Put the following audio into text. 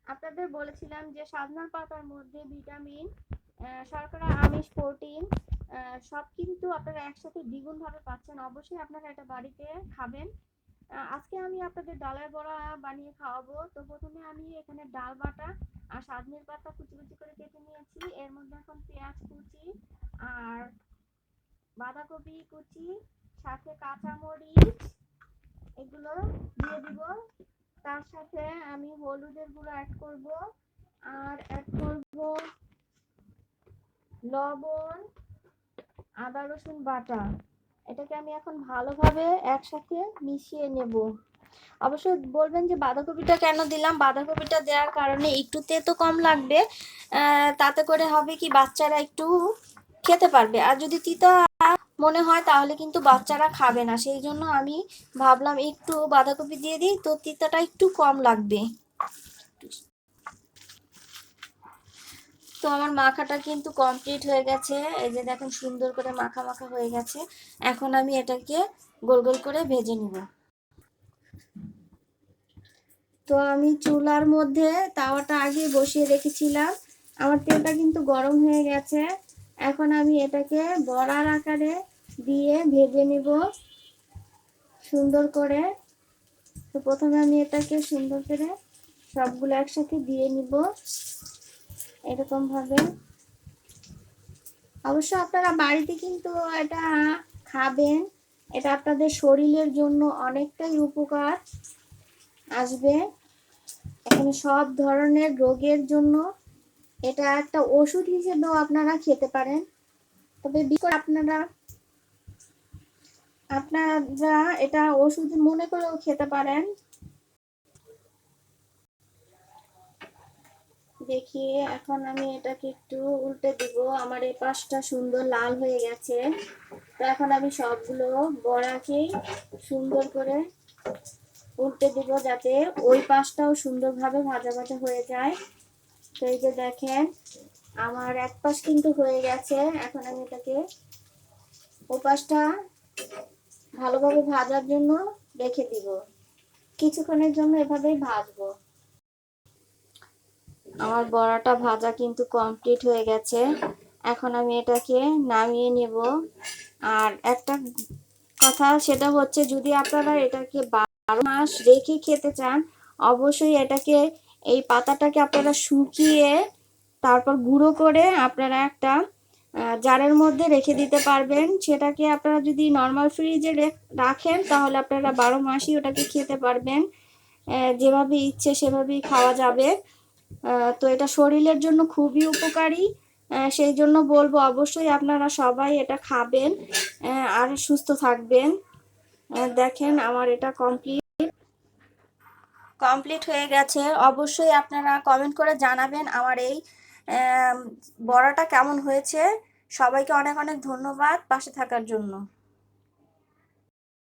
আপনাদের বলেছিলাম যে সাজনার পাতার মধ্যে ভিটামিন, শর্করা, আমিষ, প্রোটিন সব কিন্তু আপনারা একসাথে দ্বিগুণ ভাবে পাচ্ছেন। অবশ্যই আপনারা এটা বাড়িতে খাবেন। আজকে আমি আপনাদের ডালের বড়া বানিয়ে খাওয়াবো। তো প্রথমে আমি এখানে ডাল বাটা আর সাজনের পাতা কুচি কুচি করে কেটে নিয়েছি। এর মধ্যে এখন পেঁয়াজ কুচি আর বাঁধাকপি কুচি, সাথে কাঁচামরিচ এগুলো দিয়ে দিব। তার সাথে আমি হলুদের গুঁড়ো অ্যাড করব, আর অ্যাড করব লবণ, আদা রসুন বাটা। এটাকে আমি এখন ভালোভাবে একসাথে মিশিয়ে নেব। অবশ্যই বলবেন যে বাঁধাকপিটা কেন দিলাম। বাঁধাকপিটা দেওয়ার কারণে একটু তেতো কম লাগবে, তাতে করে হবে কি বাচ্চারা একটু খেতে পারবে। আর যদি তিতা মনে হয় তাহলে কিন্তু বাচ্চারা খাবে না, সেই জন্য আমি ভাবলাম একটু বাঁধাকপি দিয়ে দিই, তো তিতাটা একটু কম লাগবে। তো আমার মাখাটা কিন্তু কমপ্লিট হয়ে গেছে। এই যে দেখুন সুন্দর করে মাখা মাখা হয়ে গেছে। এখন আমি এটাকে গোল গোল করে ভেজে নিব। তো আমি চুলার মধ্যে তাওয়াটা আগে বসিয়ে রেখেছিলাম। আমার তেলটা কিন্তু গরম হয়ে গেছে। এখন আমি এটাকে বড়ার আকারে দিয়ে ভেজে নিব সুন্দর করে। তো প্রথমে আমি এটাকে সুন্দর করে সবগুলো একসাথে দিয়ে নিব এরকম ভাবে। অবশ্য আপনারা বাড়িতে কিন্তু এটা খাবেন, এটা আপনাদের শরীরের জন্য অনেকটাই উপকার আসবে। এখানে সব ধরনের রোগের জন্য এটা একটা ওষুধ হিসেবেও আপনারা খেতে পারেন। তবে আপনারা আপনারা এটা ওষুধ মনে করেও খেতে পারেন। দেখি এখন আমি এটাকে একটু উল্টে দিব। আমার এই পাশটা সুন্দর লাল হয়ে গেছে। তো এখন আমি সবগুলো বড়াকেই সুন্দর করে উল্টে দিব, যাতে ওই পাশটাও সুন্দরভাবে ভাজা ভাজা হয়ে যায়। তো এই যে দেখেন আমার এক পাশ কিন্তু হয়ে গেছে। এখন আমি এটাকে ও পাশটা ভালোভাবে ভাজার জন্য রেখে দিব। কিছুক্ষণের জন্য এভাবেই ভাজবো। আমার বড়াটা ভাজা কিন্তু কমপ্লিট হয়ে গেছে। এখন আমি এটাকে নামিয়ে নেব। আর একটা কথা, সেটা হচ্ছে যদি আপনারা এটাকে 12 মাস রেখে খেতে চান, অবশ্যই এটাকে এই পাতাটাকে আপনারা শুকিয়ে তারপর গুঁড়ো করে আপনারা একটা জারের মধ্যে রেখে দিতে পারবেন। সেটাকে আপনারা যদি নর্মাল ফ্রিজে রাখেন তাহলে আপনারা 12 মাসই ওটাকে খেতে পারবেন। যেভাবে ইচ্ছে সেভাবেই খাওয়া যাবে। তো এটা শরীরের জন্য খুবই উপকারী। সেই জন্য বলবো অবশ্যই আপনারা সবাই এটা খাবেন আর সুস্থ থাকবেন। দেখেন আমার এটা কমপ্লিট হয়ে গেছে। অবশ্যই আপনারা কমেন্ট করে জানাবেন আমার এই বড়াটা কেমন হয়েছে। সবাইকে অনেক অনেক ধন্যবাদ পাশে থাকার জন্য।